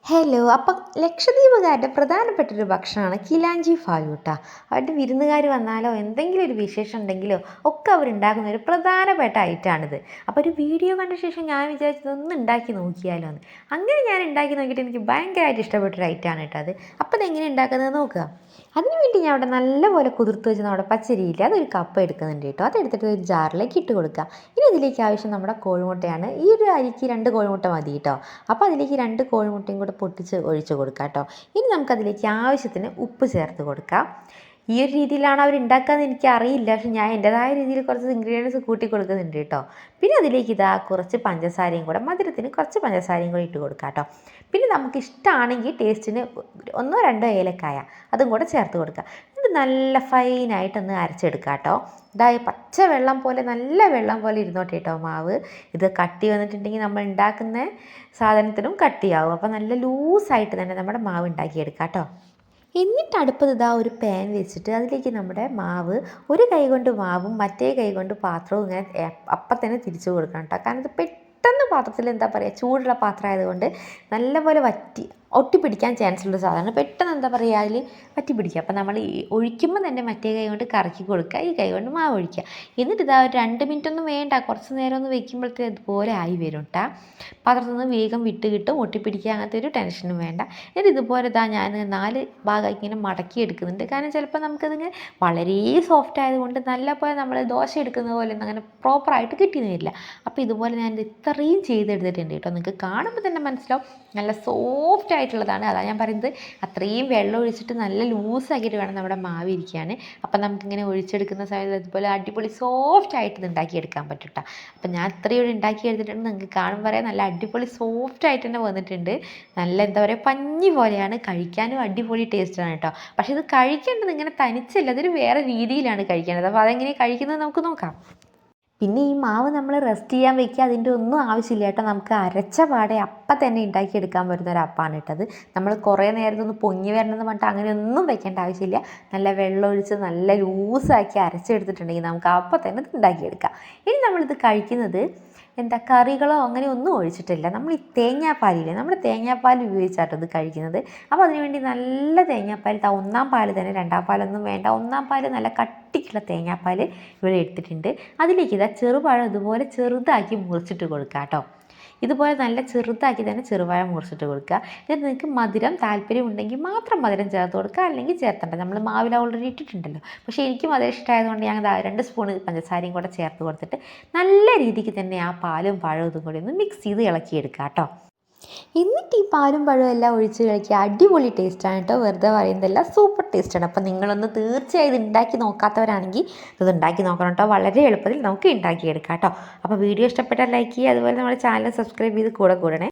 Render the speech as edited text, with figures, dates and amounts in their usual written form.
Hello. അപ്പം ലക്ഷദ്വീപുകാരുടെ പ്രധാനപ്പെട്ടൊരു ഭക്ഷണമാണ് കിലാഞ്ചി ഫാലൂട്ട. അവരുടെ വിരുന്നുകാർ വന്നാലോ എന്തെങ്കിലും ഒരു വിശേഷം ഉണ്ടെങ്കിലോ ഒക്കെ അവരുണ്ടാക്കുന്ന ഒരു പ്രധാനപ്പെട്ട ഐറ്റമാണിത്. അപ്പോൾ ഒരു വീഡിയോ കണ്ട ശേഷം ഞാൻ വിചാരിച്ചത് ഒന്ന് ഉണ്ടാക്കി നോക്കിയാലോ എന്ന്. അങ്ങനെ ഞാൻ ഉണ്ടാക്കി നോക്കിയിട്ട് എനിക്ക് ഭയങ്കരമായിട്ട് ഇഷ്ടപ്പെട്ടൊരു ഐറ്റമാണ് കേട്ടോ അത്. അപ്പോൾ അതെങ്ങനെ ഉണ്ടാക്കുന്നത് നോക്കുക. അതിന് വേണ്ടി ഞാൻ അവിടെ നല്ലപോലെ കുതിർത്ത് വെച്ച് നമ്മുടെ പച്ചരിയില്ല അതൊരു കപ്പ് എടുക്കുന്നുണ്ട് കേട്ടോ. അതെടുത്തിട്ട് ഒരു ജാറിലേക്ക് ഇട്ട് കൊടുക്കുക. ഇനി ഇതിലേക്ക് ആവശ്യം നമ്മുടെ കോഴിമുട്ടയാണ്. ഈ ഒരു അരിക്ക് 2 കോഴിമുട്ട മതി കേട്ടോ. അപ്പോൾ അതിലേക്ക് 2 കോഴിമുട്ടയും കൂടെ പൊട്ടിച്ച് ഒഴിച്ച് കൊടുക്കുക കേട്ടോ. ഇനി നമുക്കതിലേക്ക് ആവശ്യത്തിന് ഉപ്പ് ചേർത്ത് കൊടുക്കാം. ഈ ഒരു രീതിയിലാണ് അവർ ഉണ്ടാക്കാന്ന് എനിക്കറിയില്ല, പക്ഷെ ഞാൻ എൻ്റെതായ രീതിയിൽ കുറച്ച് ഇൻഗ്രീഡിയൻസ് കൂട്ടി കൊടുക്കുന്നുണ്ട് കേട്ടോ. പിന്നെ അതിലേക്ക് കുറച്ച് പഞ്ചസാരയും കൂടെ, മധുരത്തിന് കുറച്ച് പഞ്ചസാരയും കൂടെ ഇട്ട് കൊടുക്കാം കേട്ടോ. പിന്നെ നമുക്ക് ഇഷ്ടമാണെങ്കിൽ ടേസ്റ്റിന് 1-2 ഏലക്കായ അതും കൂടെ ചേർത്ത് കൊടുക്കുക. ഇത് നല്ല ഫൈനായിട്ടൊന്ന് അരച്ചെടുക്കുക കേട്ടോ. ഇതായി പച്ച വെള്ളം പോലെ, നല്ല വെള്ളം പോലെ ഇരുന്നോട്ടെ കേട്ടോ മാവ്. ഇത് കട്ടി വന്നിട്ടുണ്ടെങ്കിൽ നമ്മൾ ഉണ്ടാക്കുന്ന സാധനത്തിനും കട്ടിയാവും. അപ്പോൾ നല്ല ലൂസായിട്ട് തന്നെ നമ്മുടെ മാവ് ഉണ്ടാക്കിയെടുക്കാം കേട്ടോ. എന്നിട്ട് അടുപ്പത്ത് ഒരു പാൻ വെച്ചിട്ട് അതിലേക്ക് നമ്മുടെ മാവ്, ഒരു കൈ കൊണ്ട് മാവും മറ്റേ കൈ കൊണ്ട് പാത്രവും ഇങ്ങനെ അപ്പം തന്നെ തിരിച്ചു കൊടുക്കണം കേട്ടോ. കാരണം ഇത് പെട്ടെന്ന് പാത്രത്തിൽ എന്താ പറയുക, ചൂടുള്ള പാത്രം ആയതുകൊണ്ട് നല്ലപോലെ ഒട്ടിപ്പിടിക്കാൻ ചാൻസ് ഉള്ള സാധനം പെട്ടെന്ന് എന്താ പറയുക അതിൽ പറ്റി പിടിക്കുക. അപ്പോൾ നമ്മൾ ഈ ഒഴിക്കുമ്പോൾ തന്നെ മറ്റേ കൈ കൊണ്ട് കറക്കി കൊടുക്കുക, ഈ കൈ കൊണ്ട് മാവ് ഒഴിക്കുക. എന്നിട്ട് ഒരു 2 മിനിറ്റ് ഒന്നും വേണ്ട, കുറച്ച് നേരം ഒന്ന് വെക്കുമ്പോഴത്തേക്ക് ഇതുപോലെ ആയി വരും കേട്ടോ. പാത്രത്തിൽ നിന്ന് വേഗം വിട്ട് കിട്ടും, ഒട്ടിപ്പിടിക്കുക അങ്ങനത്തെ ഒരു ടെൻഷനും വേണ്ട. എന്നിട്ട് ഇതുപോലെ ഞാൻ 4 ഭാഗം ഇങ്ങനെ മടക്കി എടുക്കുന്നുണ്ട്. കാരണം ചിലപ്പോൾ നമുക്കതിങ്ങനെ വളരെ സോഫ്റ്റ് ആയതുകൊണ്ട് നല്ലപോലെ നമ്മൾ ദോശ എടുക്കുന്ന പോലെ ഒന്നും അങ്ങനെ പ്രോപ്പറായിട്ട് കിട്ടിയെന്ന് വരില്ല. അപ്പോൾ ഇതുപോലെ ഞാൻ ഇത്രയും ചെയ്തെടുത്തിട്ടുണ്ട് കേട്ടോ. നിങ്ങൾക്ക് കാണുമ്പോൾ തന്നെ മനസ്സിലാവും നല്ല സോഫ്റ്റ് ആയിട്ടുള്ളതാണ്. അതാണ് ഞാൻ പറയുന്നത്, അത്രയും വെള്ളം ഒഴിച്ചിട്ട് നല്ല ലൂസാക്കിയിട്ട് വേണം നമ്മുടെ മാവ് ഇരിക്കാൻ. അപ്പം നമുക്കിങ്ങനെ ഒഴിച്ചെടുക്കുന്ന സമയത്ത് ഇതുപോലെ അടിപൊളി സോഫ്റ്റ് ആയിട്ട് ഇത് ഉണ്ടാക്കിയെടുക്കാൻ പറ്റും കേട്ടോ. അപ്പം ഞാൻ ഇത്രയും ഉണ്ടാക്കിയെടുത്തിട്ടുണ്ട്. നിങ്ങൾക്ക് കാണുമ്പോൾ പറയാം നല്ല അടിപൊളി സോഫ്റ്റ് ആയിട്ട് തന്നെ വന്നിട്ടുണ്ട്. നല്ല എന്താ പറയുക, പഞ്ഞി പോലെയാണ്, കഴിക്കാനും അടിപൊളി ടേസ്റ്റാണ് കേട്ടോ. പക്ഷേ ഇത് കഴിക്കേണ്ടത് ഇങ്ങനെ തനിച്ചല്ല, അതൊരു വേറെ രീതിയിലാണ് കഴിക്കേണ്ടത്. അപ്പോൾ അതെങ്ങനെ കഴിക്കുന്നത് നമുക്ക് നോക്കാം. പിന്നെ ഈ മാവ് നമ്മൾ റെസ്റ്റ് ചെയ്യാൻ വെക്കുക, അതിൻ്റെ ഒന്നും ആവശ്യമില്ല കേട്ടോ. നമുക്ക് അരച്ച പാടെ അപ്പം തന്നെ ഉണ്ടാക്കിയെടുക്കാൻ പറ്റുന്ന ഒരു അപ്പമാണ് കേട്ടത്. നമ്മൾ കുറേ നേരം ഒന്ന് പൊങ്ങി വരണമെന്ന് പറഞ്ഞിട്ട് അങ്ങനെയൊന്നും വെക്കേണ്ട ആവശ്യമില്ല. നല്ല വെള്ളം ഒഴിച്ച് നല്ല ലൂസാക്കി അരച്ചെടുത്തിട്ടുണ്ടെങ്കിൽ നമുക്ക് അപ്പം തന്നെ ഇത് ഉണ്ടാക്കിയെടുക്കാം. ഇനി നമ്മളിത് കഴിക്കുന്നത് കറികളോ അങ്ങനെ ഒന്നും ഒഴിച്ചിട്ടില്ല. നമ്മൾ ഈ തേങ്ങാപ്പാലില്ലേ, നമ്മുടെ തേങ്ങാപ്പാൽ ഉപയോഗിച്ചാട്ടോ ഇത് കഴിക്കുന്നത്. അപ്പോൾ അതിനുവേണ്ടി നല്ല തേങ്ങാപ്പാൽ, 1-ാം പാൽ തന്നെ, 2-ാം പാലൊന്നും വേണ്ട, 1-ാം പാൽ നല്ല കട്ടിക്കുള്ള തേങ്ങാപ്പാൽ ഇവിടെ എടുത്തിട്ടുണ്ട്. അതിലേക്ക് ചെറുപഴം ഇതുപോലെ ചെറുതാക്കി മുറിച്ചിട്ട് കൊടുക്കുക കേട്ടോ. ഇതുപോലെ നല്ല ചെറുതാക്കി തന്നെ ചെറുപഴം മുറിച്ചിട്ട് കൊടുക്കുക. എന്നിട്ട് നിങ്ങൾക്ക് മധുരം താല്പര്യമുണ്ടെങ്കിൽ മാത്രം മധുരം ചേർത്ത് കൊടുക്കുക, അല്ലെങ്കിൽ ചേർത്തണ്ട. നമ്മൾ മാവിൽ ഓൾറെഡി ഇട്ടിട്ടുണ്ടല്ലോ. പക്ഷേ എനിക്ക് മധുരം ഇഷ്ടമായതുകൊണ്ട് ഞാൻ 2 സ്പൂൺ പഞ്ചസാരയും കൂടെ ചേർത്ത് കൊടുത്തിട്ട് നല്ല രീതിക്ക് തന്നെ ആ പാലും പഴവും ഇതും കൂടി ഒന്ന് മിക്സ് ചെയ്ത് ഇളക്കിയെടുക്കുക കേട്ടോ. എന്നിട്ട് ഈ പാലും പഴവും എല്ലാം ഒഴിച്ച് കഴിക്കുക. അടിപൊളി ടേസ്റ്റാണ് കേട്ടോ, വെറുതെ പറയുന്നതല്ല, സൂപ്പർ ടേസ്റ്റാണ്. അപ്പോൾ നിങ്ങളൊന്ന് തീർച്ചയായും ഇത് ഉണ്ടാക്കി നോക്കാത്തവരാണെങ്കിൽ ഇത് ഉണ്ടാക്കി നോക്കണം കേട്ടോ. വളരെ എളുപ്പത്തിൽ നമുക്ക് ഉണ്ടാക്കിയെടുക്കാം കേട്ടോ. അപ്പോൾ വീഡിയോ ഇഷ്ടപ്പെട്ടാൽ ലൈക്ക് ചെയ്യുക, അതുപോലെ നമ്മുടെ ചാനൽ സബ്സ്ക്രൈബ് ചെയ്ത് കൂടണേ.